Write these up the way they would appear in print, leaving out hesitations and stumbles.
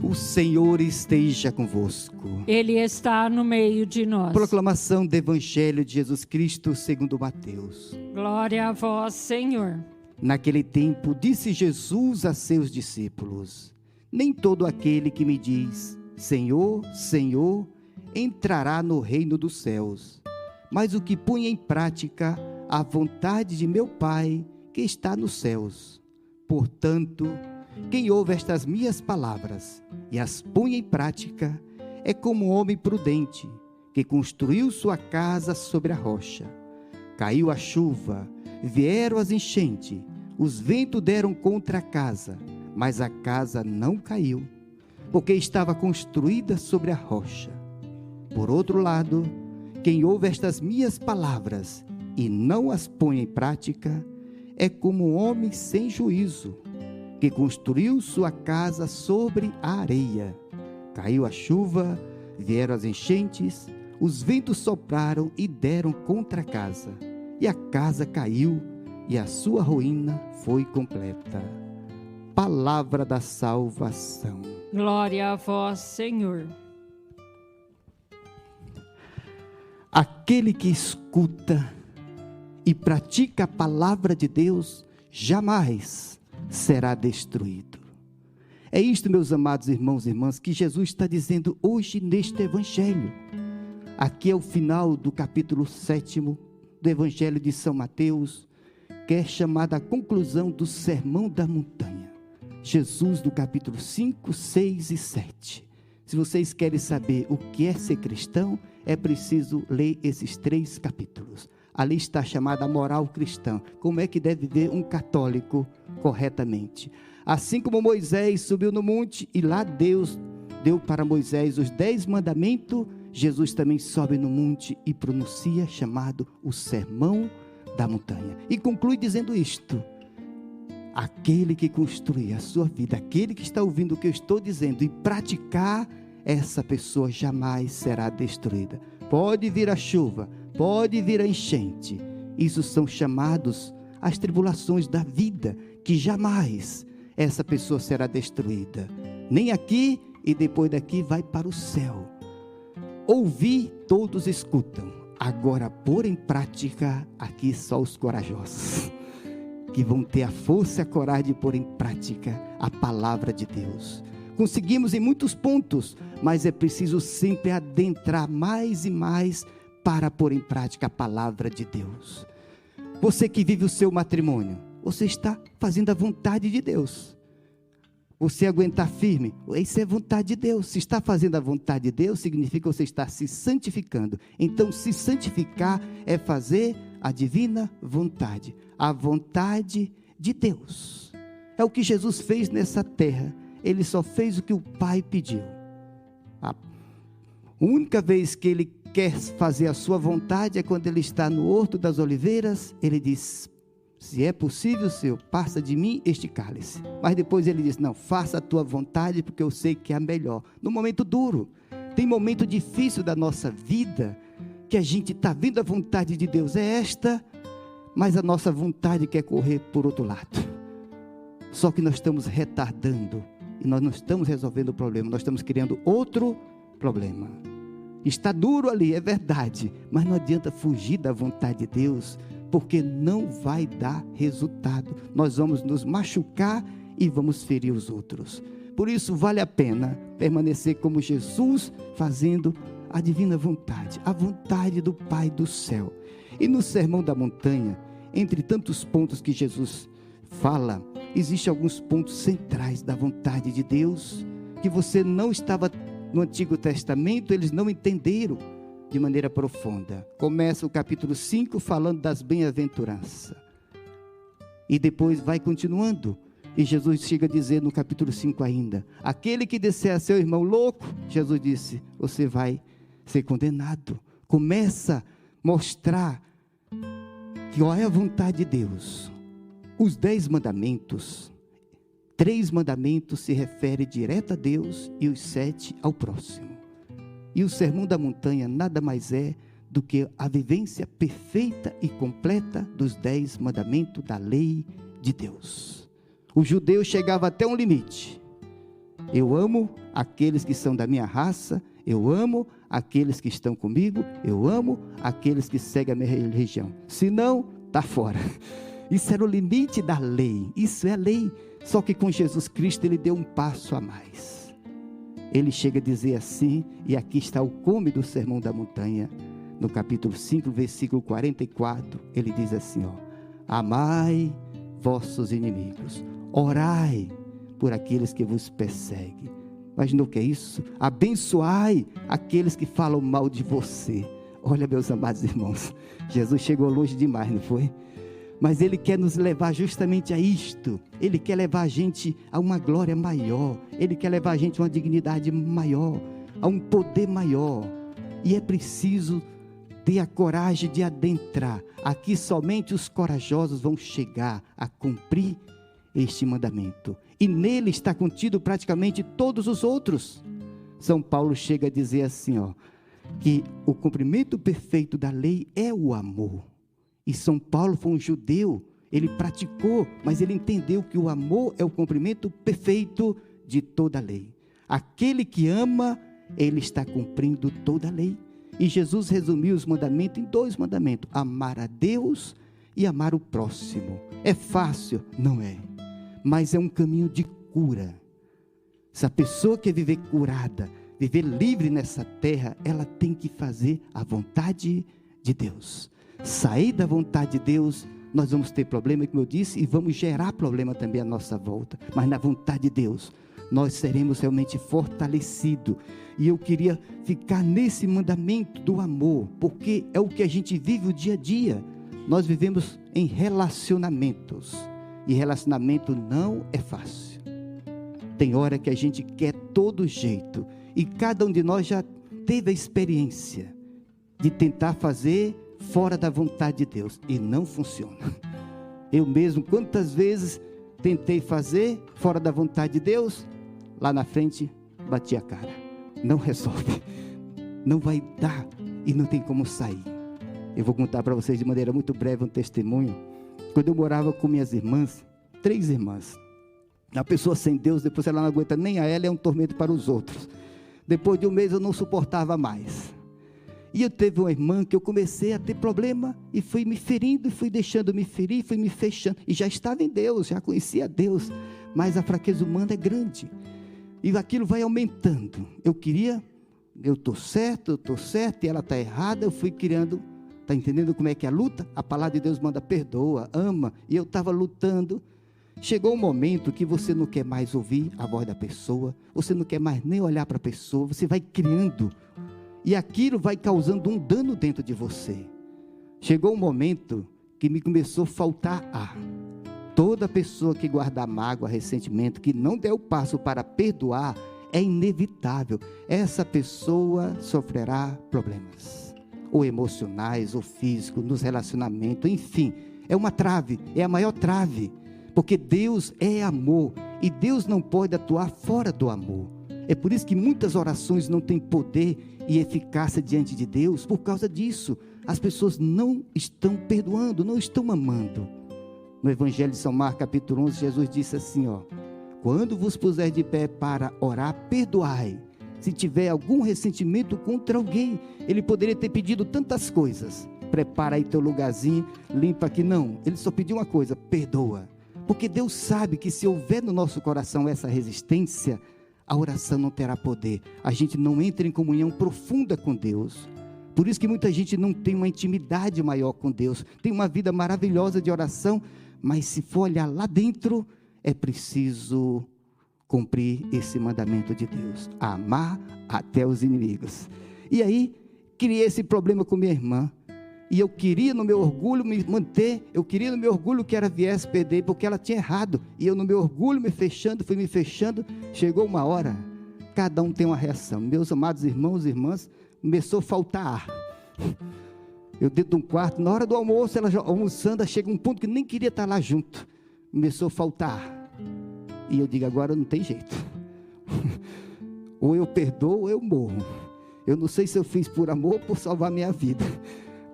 O Senhor esteja convosco. Ele está no meio de nós. Proclamação do Evangelho de Jesus Cristo segundo Mateus. Glória a vós, Senhor. Naquele tempo, disse Jesus a seus discípulos: nem todo aquele que me diz, Senhor, Senhor, entrará no reino dos céus, mas o que põe em prática a vontade de meu Pai que está nos céus. Portanto, quem ouve estas minhas palavras e as põe em prática é como um homem prudente que construiu sua casa sobre a rocha. Caiu a chuva, vieram as enchentes, os ventos deram contra a casa, mas a casa não caiu, porque estava construída sobre a rocha. Por outro lado, quem ouve estas minhas palavras e não as põe em prática é como um homem sem juízo, que construiu sua casa sobre a areia. Caiu a chuva, vieram as enchentes, os ventos sopraram e deram contra a casa, e a casa caiu, e a sua ruína foi completa. Palavra da salvação. Glória a vós, Senhor. Aquele que escuta e pratica a palavra de Deus jamais será destruído. É isto, meus amados irmãos e irmãs, que Jesus está dizendo hoje neste Evangelho. Aqui é o final do capítulo 7 do Evangelho de São Mateus, que é chamada a conclusão do Sermão da Montanha. Jesus, do capítulo 5, 6 e 7. Se vocês querem saber o que é ser cristão, é preciso ler esses 3 capítulos. Ali está chamada a moral cristã. Como é que deve viver um católico corretamente? Assim como Moisés subiu no monte e lá Deus deu para Moisés os 10 mandamentos, Jesus também sobe no monte e pronuncia chamado o Sermão da Montanha. E conclui dizendo isto: aquele que construir a sua vida, aquele que está ouvindo o que eu estou dizendo e praticar, essa pessoa jamais será destruída. Pode vir a chuva, pode vir a enchente, isso são chamados as tribulações da vida, que jamais essa pessoa será destruída, nem aqui e depois daqui vai para o céu. Ouvir, todos escutam, agora pôr em prática, aqui só os corajosos, que vão ter a força e a coragem de pôr em prática a palavra de Deus. Conseguimos em muitos pontos, mas é preciso sempre adentrar mais e mais para pôr em prática a palavra de Deus. Você que vive o seu matrimônio, você está fazendo a vontade de Deus. Você aguentar firme, isso é vontade de Deus. Se está fazendo a vontade de Deus, significa que você está se santificando. Então, se santificar é fazer a divina vontade, a vontade de Deus. É o que Jesus fez nessa terra. Ele só fez o que o Pai pediu. A única vez que ele quer fazer a sua vontade é quando ele está no Horto das Oliveiras. Ele diz: se é possível, Senhor, passa de mim este cálice. Mas depois ele diz: não, faça a tua vontade, porque eu sei que é a melhor. No momento duro, tem momento difícil da nossa vida, que a gente está vendo a vontade de Deus é esta, mas a nossa vontade quer correr por outro lado. Só que nós estamos retardando, e nós não estamos resolvendo o problema, nós estamos criando outro problema. Está duro ali, é verdade, mas não adianta fugir da vontade de Deus, porque não vai dar resultado. Nós vamos nos machucar e vamos ferir os outros. Por isso vale a pena permanecer como Jesus, fazendo a divina vontade, a vontade do Pai do céu. E no Sermão da Montanha, entre tantos pontos que Jesus fala, existem alguns pontos centrais da vontade de Deus, que você não estava no Antigo Testamento, eles não entenderam de maneira profunda. Começa o capítulo 5 falando das bem-aventuranças, e depois vai continuando, e Jesus chega a dizer no capítulo 5 ainda: aquele que disser a seu irmão louco, Jesus disse, você vai ser condenado. Começa a mostrar que qual é a vontade de Deus. Os 10 mandamentos, 3 mandamentos se referem direto a Deus e os 7 ao próximo. E o Sermão da Montanha nada mais é do que a vivência perfeita e completa dos 10 mandamentos da lei de Deus. O judeu chegava até um limite. Eu amo aqueles que são da minha raça, eu amo aqueles que estão comigo, eu amo aqueles que seguem a minha religião. Se não, está fora. Isso era o limite da lei, isso é a lei. Só que com Jesus Cristo ele deu um passo a mais. Ele chega a dizer assim, e aqui está o cume do Sermão da Montanha, no capítulo 5, versículo 44, ele diz assim, amai vossos inimigos, orai por aqueles que vos perseguem. Imaginou o que é isso? Abençoai aqueles que falam mal de você. Olha, meus amados irmãos, Jesus chegou longe demais, não foi? Mas Ele quer nos levar justamente a isto. Ele quer levar a gente a uma glória maior. Ele quer levar a gente a uma dignidade maior, a um poder maior. E é preciso ter a coragem de adentrar. Aqui somente os corajosos vão chegar a cumprir este mandamento. E nele está contido praticamente todos os outros. São Paulo chega a dizer assim, que o cumprimento perfeito da lei é o amor. E São Paulo foi um judeu, ele praticou, mas ele entendeu que o amor é o cumprimento perfeito de toda a lei. Aquele que ama, ele está cumprindo toda a lei. E Jesus resumiu os mandamentos em 2 mandamentos: amar a Deus e amar o próximo. É fácil? Não é. Mas é um caminho de cura. Se a pessoa quer viver curada, viver livre nessa terra, ela tem que fazer a vontade de Deus. Sair da vontade de Deus, nós vamos ter problema, como eu disse, e vamos gerar problema também à nossa volta. Mas na vontade de Deus, nós seremos realmente fortalecidos. E eu queria ficar nesse mandamento do amor, porque é o que a gente vive o dia a dia. Nós vivemos em relacionamentos, e relacionamento não é fácil. Tem hora que a gente quer todo jeito, e cada um de nós já teve a experiência de tentar fazer fora da vontade de Deus, e não funciona. Eu mesmo, quantas vezes tentei fazer fora da vontade de Deus, lá na frente, bati a cara. Não resolve, não vai dar, e não tem como sair. Eu vou contar para vocês de maneira muito breve um testemunho. Quando eu morava com minhas irmãs, 3 irmãs, a pessoa sem Deus, depois ela não aguenta nem a ela, é um tormento para os outros. Depois de um mês eu não suportava mais. E eu teve uma irmã que eu comecei a ter problema, e fui me ferindo, fui deixando me ferir, fui me fechando, e já estava em Deus, já conhecia Deus, mas a fraqueza humana é grande, e aquilo vai aumentando. Eu estou certo, e ela está errada, eu fui criando, está entendendo como é que é a luta? A palavra de Deus manda, perdoa, ama, e eu estava lutando. Chegou um momento que você não quer mais ouvir a voz da pessoa, você não quer mais nem olhar para a pessoa, você vai criando, e aquilo vai causando um dano dentro de você. Chegou um momento que me começou a faltar ar. Toda pessoa que guarda mágoa, ressentimento, que não der o passo para perdoar, é inevitável. Essa pessoa sofrerá problemas, ou emocionais, ou físicos, nos relacionamentos, enfim. É uma trave, é a maior trave, porque Deus é amor, e Deus não pode atuar fora do amor. É por isso que muitas orações não têm poder e eficácia diante de Deus, por causa disso. As pessoas não estão perdoando, não estão amando. No Evangelho de São Marcos, capítulo 11, Jesus disse assim, quando vos puser de pé para orar, perdoai. Se tiver algum ressentimento contra alguém, ele poderia ter pedido tantas coisas. Prepara aí teu lugarzinho, limpa aqui. Não, ele só pediu uma coisa: perdoa. Porque Deus sabe que se houver no nosso coração essa resistência, a oração não terá poder. A gente não entra em comunhão profunda com Deus. Por isso que muita gente não tem uma intimidade maior com Deus. Tem uma vida maravilhosa de oração, mas se for olhar lá dentro, é preciso cumprir esse mandamento de Deus: amar até os inimigos. E aí, criei esse problema com minha irmã. E eu queria no meu orgulho me manter, eu queria no meu orgulho que ela viesse perder, porque ela tinha errado, e eu no meu orgulho fui me fechando, chegou uma hora, cada um tem uma reação. Meus amados irmãos e irmãs, começou a faltar ar. Eu dentro de um quarto, na hora do almoço, ela já almoçando, chega um ponto que nem queria estar lá junto, começou a faltar ar, e eu digo, agora não tem jeito, ou eu perdoo ou eu morro. Eu não sei se eu fiz por amor ou por salvar minha vida,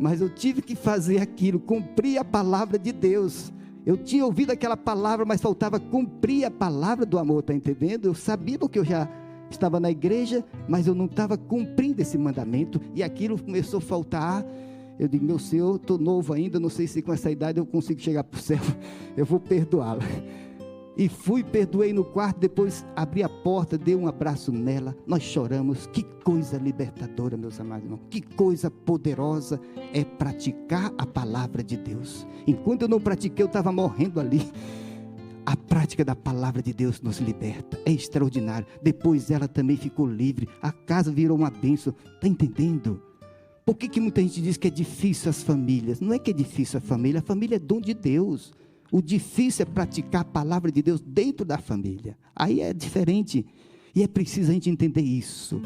mas eu tive que fazer aquilo, cumprir a palavra de Deus. Eu tinha ouvido aquela palavra, mas faltava cumprir a palavra do amor, está entendendo? Eu sabia porque eu já estava na igreja, mas eu não estava cumprindo esse mandamento, e aquilo começou a faltar. Eu digo, meu Senhor, estou novo ainda, não sei se com essa idade eu consigo chegar para o céu, eu vou perdoá-la. E fui, perdoei no quarto, depois abri a porta, dei um abraço nela, nós choramos. Que coisa libertadora, meus amados irmãos, que coisa poderosa é praticar a palavra de Deus. Enquanto eu não pratiquei, eu estava morrendo ali. A prática da palavra de Deus nos liberta, é extraordinário. Depois ela também ficou livre, a casa virou uma bênção, está entendendo? Por que muita gente diz que é difícil as famílias? Não é que é difícil a família é dom de Deus. O difícil é praticar a palavra de Deus dentro da família. Aí é diferente. E é preciso a gente entender isso.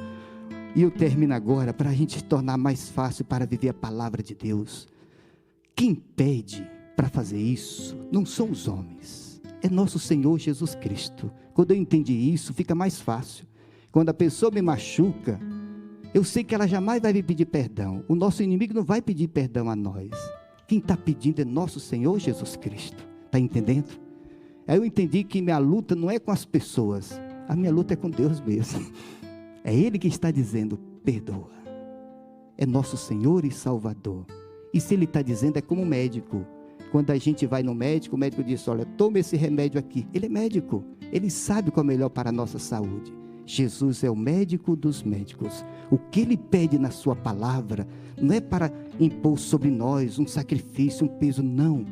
E eu termino agora para a gente tornar mais fácil para viver a palavra de Deus. Quem pede para fazer isso não são os homens. É nosso Senhor Jesus Cristo. Quando eu entendi isso, fica mais fácil. Quando a pessoa me machuca, eu sei que ela jamais vai me pedir perdão. O nosso inimigo não vai pedir perdão a nós. Quem está pedindo é nosso Senhor Jesus Cristo. Está entendendo? Aí eu entendi que minha luta não é com as pessoas. A minha luta é com Deus mesmo. É Ele que está dizendo, perdoa. É nosso Senhor e Salvador. E se Ele está dizendo, é como médico. Quando a gente vai no médico, o médico diz, olha, toma esse remédio aqui. Ele é médico. Ele sabe qual é o melhor para a nossa saúde. Jesus é o médico dos médicos. O que Ele pede na sua palavra não é para impor sobre nós um sacrifício, um peso, não.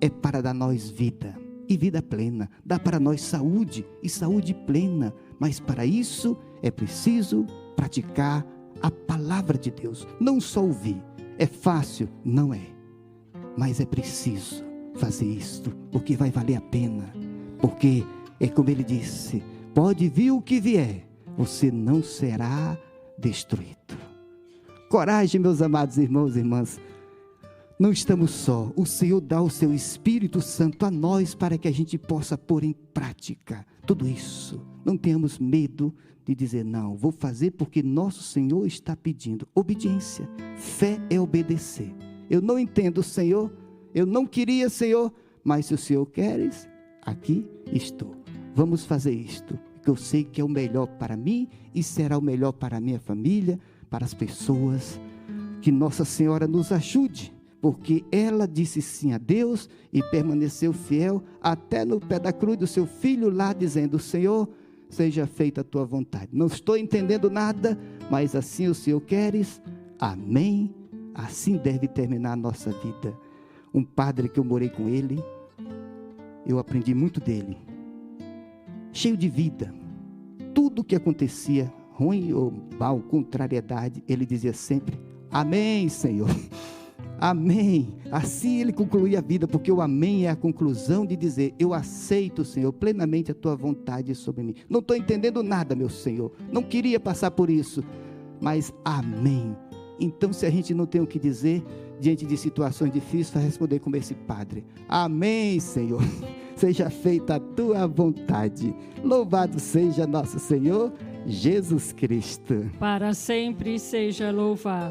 É para dar nós vida, e vida plena. Dá para nós saúde, e saúde plena. Mas para isso é preciso praticar a palavra de Deus. Não só ouvir. É fácil? Não é. Mas é preciso fazer isto, porque vai valer a pena. Porque é como Ele disse, pode vir o que vier, você não será destruído. Coragem, meus amados irmãos e irmãs. Não estamos só. O Senhor dá o seu Espírito Santo a nós para que a gente possa pôr em prática tudo isso. Não tenhamos medo de dizer, não, vou fazer porque nosso Senhor está pedindo. Obediência. Fé é obedecer. Eu não entendo, Senhor, eu não queria, Senhor, mas se o Senhor queres, aqui estou. Vamos fazer isto, porque eu sei que é o melhor para mim e será o melhor para a minha família, para as pessoas. Que Nossa Senhora nos ajude, porque ela disse sim a Deus e permaneceu fiel até no pé da cruz do seu filho lá, dizendo, Senhor, seja feita a tua vontade. Não estou entendendo nada, mas assim o Senhor queres. Amém. Assim deve terminar a nossa vida. Um padre que eu morei com ele, eu aprendi muito dele. Cheio de vida. Tudo que acontecia, ruim ou mal, contrariedade, ele dizia sempre, amém, Senhor. Amém. Assim ele concluía a vida, porque o amém é a conclusão de dizer, eu aceito, Senhor, plenamente a tua vontade sobre mim. Não estou entendendo nada, meu Senhor. Não queria passar por isso, mas amém. Então, se a gente não tem o que dizer, diante de situações difíceis, vai responder como esse padre. Amém, Senhor. Seja feita a tua vontade. Louvado seja nosso Senhor Jesus Cristo. Para sempre seja louvado.